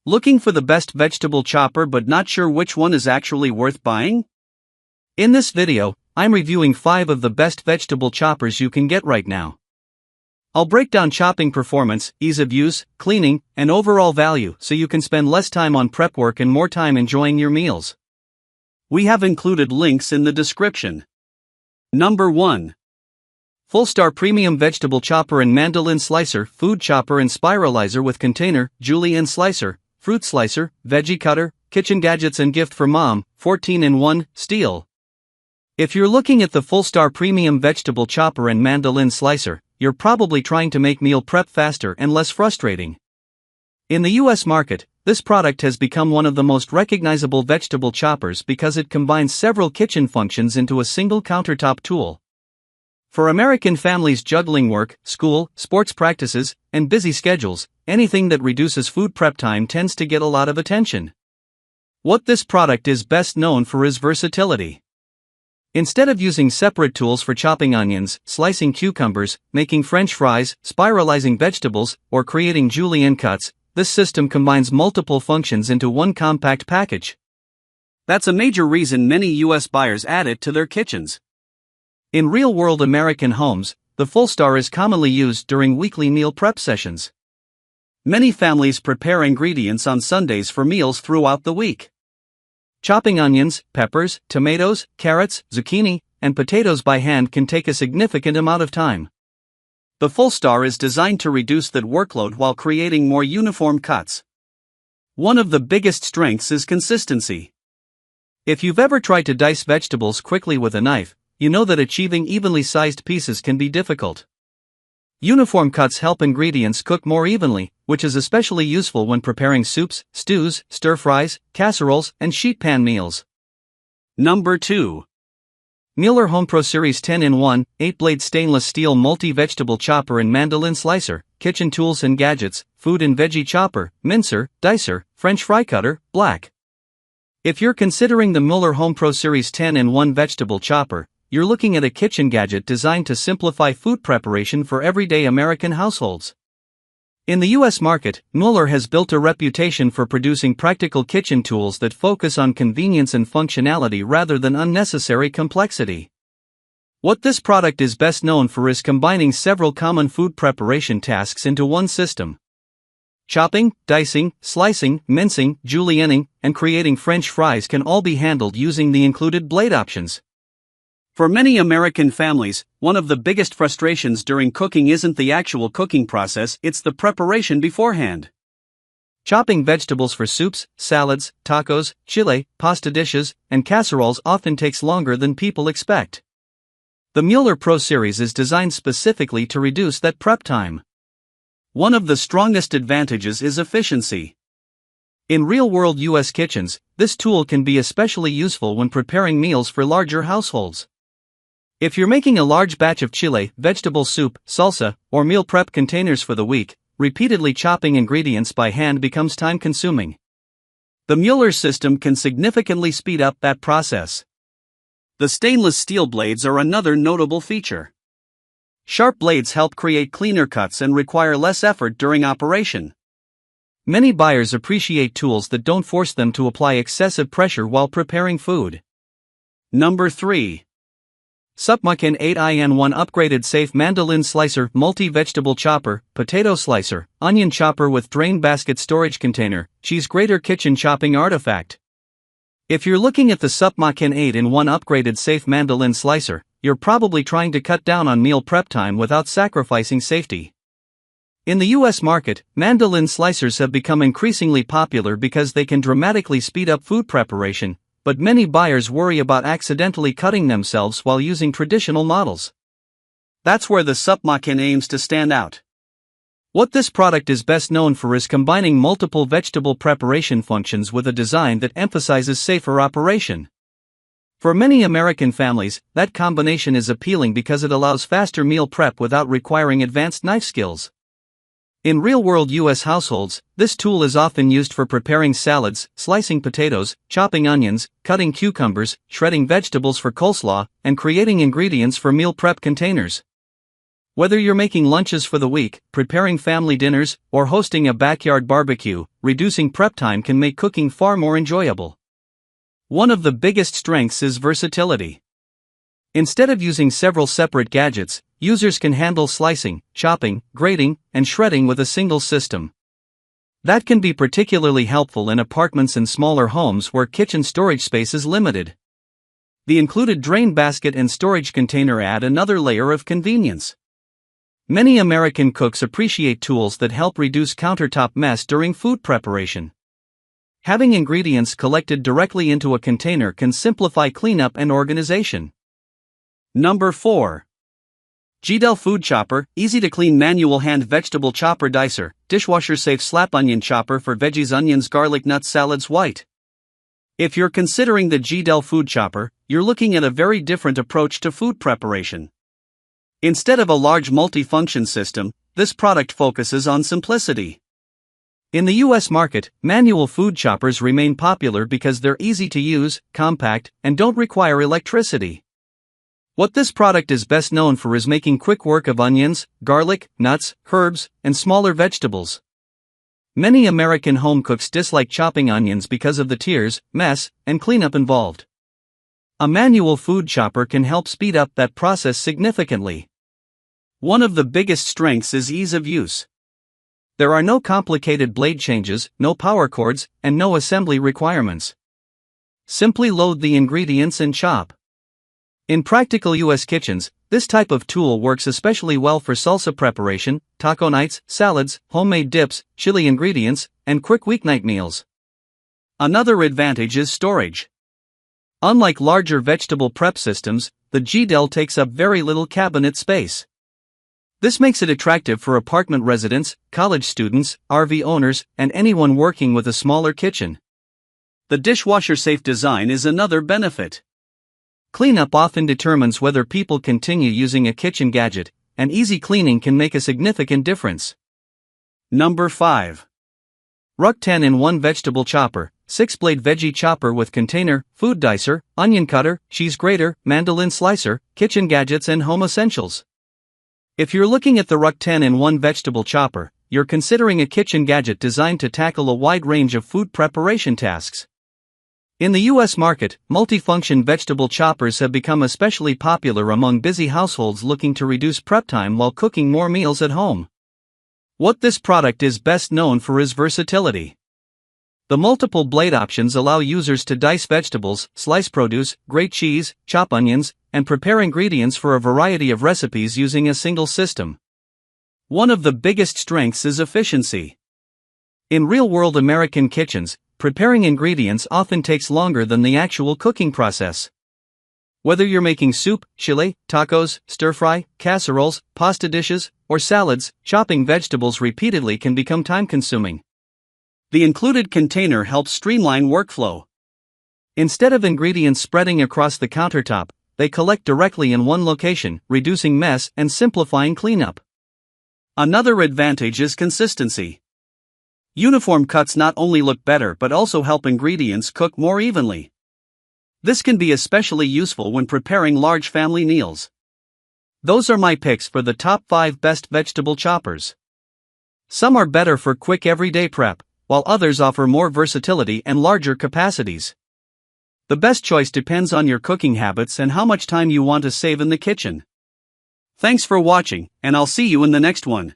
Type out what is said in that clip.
Looking for the best vegetable chopper but not sure which one is actually worth buying? In this video, I'm reviewing 5 of the best vegetable choppers you can get right now. I'll break down chopping performance, ease of use, cleaning, and overall value so you can spend less time on prep work and more time enjoying your meals. We have included links in the description. Number 1. Full-Star Premium Vegetable Chopper and Mandolin Slicer, Food Chopper and Spiralizer with Container, Julienne Slicer, Fruit Slicer, Veggie Cutter, Kitchen Gadgets and Gift for Mom, 14-in-1, Steel. If you're looking at the Full-Star Premium Vegetable Chopper and Mandolin Slicer, you're probably trying to make meal prep faster and less frustrating. In the US market, this product has become one of the most recognizable vegetable choppers because it combines several kitchen functions into a single countertop tool. For American families juggling work, school, sports practices, and busy schedules, anything that reduces food prep time tends to get a lot of attention. What this product is best known for is versatility. Instead of using separate tools for chopping onions, slicing cucumbers, making French fries, spiralizing vegetables, or creating julienne cuts, this system combines multiple functions into one compact package. That's a major reason many US buyers add it to their kitchens. In real-world American homes, the Full-Star is commonly used during weekly meal prep sessions. Many families prepare ingredients on Sundays for meals throughout the week. Chopping onions, peppers, tomatoes, carrots, zucchini, and potatoes by hand can take a significant amount of time. The Full-Star is designed to reduce that workload while creating more uniform cuts. One of the biggest strengths is consistency. If you've ever tried to dice vegetables quickly with a knife, you know that achieving evenly sized pieces can be difficult. Uniform cuts help ingredients cook more evenly, which is especially useful when preparing soups, stews, stir-fries, casseroles, and sheet pan meals. Number 2. Mueller HomePro Series 10-in-1, 8-blade stainless steel multi-vegetable chopper and mandolin slicer, kitchen tools and gadgets, food and veggie chopper, mincer, dicer, French fry cutter, black. If you're considering the Mueller HomePro Series 10-in-1 vegetable chopper, you're looking at a kitchen gadget designed to simplify food preparation for everyday American households. In the US market, Mueller has built a reputation for producing practical kitchen tools that focus on convenience and functionality rather than unnecessary complexity. What this product is best known for is combining several common food preparation tasks into one system. Chopping, dicing, slicing, mincing, julienning, and creating French fries can all be handled using the included blade options. For many American families, one of the biggest frustrations during cooking isn't the actual cooking process, it's the preparation beforehand. Chopping vegetables for soups, salads, tacos, chile, pasta dishes, and casseroles often takes longer than people expect. The Mueller Pro Series is designed specifically to reduce that prep time. One of the strongest advantages is efficiency. In real-world US kitchens, this tool can be especially useful when preparing meals for larger households. If you're making a large batch of chile, vegetable soup, salsa, or meal prep containers for the week, repeatedly chopping ingredients by hand becomes time-consuming. The Mueller system can significantly speed up that process. The stainless steel blades are another notable feature. Sharp blades help create cleaner cuts and require less effort during operation. Many buyers appreciate tools that don't force them to apply excessive pressure while preparing food. Number 3. SupMakin 8-in-1 Upgraded Safe Mandolin Slicer Multi-Vegetable Chopper, Potato Slicer, Onion Chopper with Drain Basket Storage Container, Cheese Grater Kitchen Chopping Artifact. If you're looking at the SupMakin 8-in-1 Upgraded Safe Mandolin Slicer, you're probably trying to cut down on meal prep time without sacrificing safety. In the US market, mandolin slicers have become increasingly popular because they can dramatically speed up food preparation, but many buyers worry about accidentally cutting themselves while using traditional models. That's where the SupMakin aims to stand out. What this product is best known for is combining multiple vegetable preparation functions with a design that emphasizes safer operation. For many American families, that combination is appealing because it allows faster meal prep without requiring advanced knife skills. In real-world US households, this tool is often used for preparing salads, slicing potatoes, chopping onions, cutting cucumbers, shredding vegetables for coleslaw, and creating ingredients for meal prep containers. Whether you're making lunches for the week, preparing family dinners, or hosting a backyard barbecue, reducing prep time can make cooking far more enjoyable. One of the biggest strengths is versatility. Instead of using several separate gadgets, users can handle slicing, chopping, grating, and shredding with a single system. That can be particularly helpful in apartments and smaller homes where kitchen storage space is limited. The included drain basket and storage container add another layer of convenience. Many American cooks appreciate tools that help reduce countertop mess during food preparation. Having ingredients collected directly into a container can simplify cleanup and organization. Number 4. G-Del Food Chopper, easy to clean manual hand vegetable chopper dicer, dishwasher safe slap onion chopper for veggies, onions, garlic, nuts, salads, white. If you're considering the G-Del Food Chopper, you're looking at a very different approach to food preparation. Instead of a large multi-function system, this product focuses on simplicity. In the US market, manual food choppers remain popular because they're easy to use, compact, and don't require electricity. What this product is best known for is making quick work of onions, garlic, nuts, herbs, and smaller vegetables. Many American home cooks dislike chopping onions because of the tears, mess, and cleanup involved. A manual food chopper can help speed up that process significantly. One of the biggest strengths is ease of use. There are no complicated blade changes, no power cords, and no assembly requirements. Simply load the ingredients and chop. In practical US kitchens, this type of tool works especially well for salsa preparation, taco nights, salads, homemade dips, chili ingredients, and quick weeknight meals. Another advantage is storage. Unlike larger vegetable prep systems, the G-Del takes up very little cabinet space. This makes it attractive for apartment residents, college students, RV owners, and anyone working with a smaller kitchen. The dishwasher-safe design is another benefit. Cleanup often determines whether people continue using a kitchen gadget, and easy cleaning can make a significant difference. Number 5. Ruck 10-in-1 Vegetable Chopper, 6-blade veggie chopper with container, food dicer, onion cutter, cheese grater, mandolin slicer, kitchen gadgets and home essentials. If you're looking at the Ruck 10-in-1 Vegetable Chopper, you're considering a kitchen gadget designed to tackle a wide range of food preparation tasks. In the US market, multifunction vegetable choppers have become especially popular among busy households looking to reduce prep time while cooking more meals at home. What this product is best known for is versatility. The multiple blade options allow users to dice vegetables, slice produce, grate cheese, chop onions, and prepare ingredients for a variety of recipes using a single system. One of the biggest strengths is efficiency. In real-world American kitchens, preparing ingredients often takes longer than the actual cooking process. Whether you're making soup, chili, tacos, stir-fry, casseroles, pasta dishes, or salads, chopping vegetables repeatedly can become time-consuming. The included container helps streamline workflow. Instead of ingredients spreading across the countertop, they collect directly in one location, reducing mess and simplifying cleanup. Another advantage is consistency. Uniform cuts not only look better but also help ingredients cook more evenly. This can be especially useful when preparing large family meals. Those are my picks for the top 5 best vegetable choppers. Some are better for quick everyday prep, while others offer more versatility and larger capacities. The best choice depends on your cooking habits and how much time you want to save in the kitchen. Thanks for watching, and I'll see you in the next one.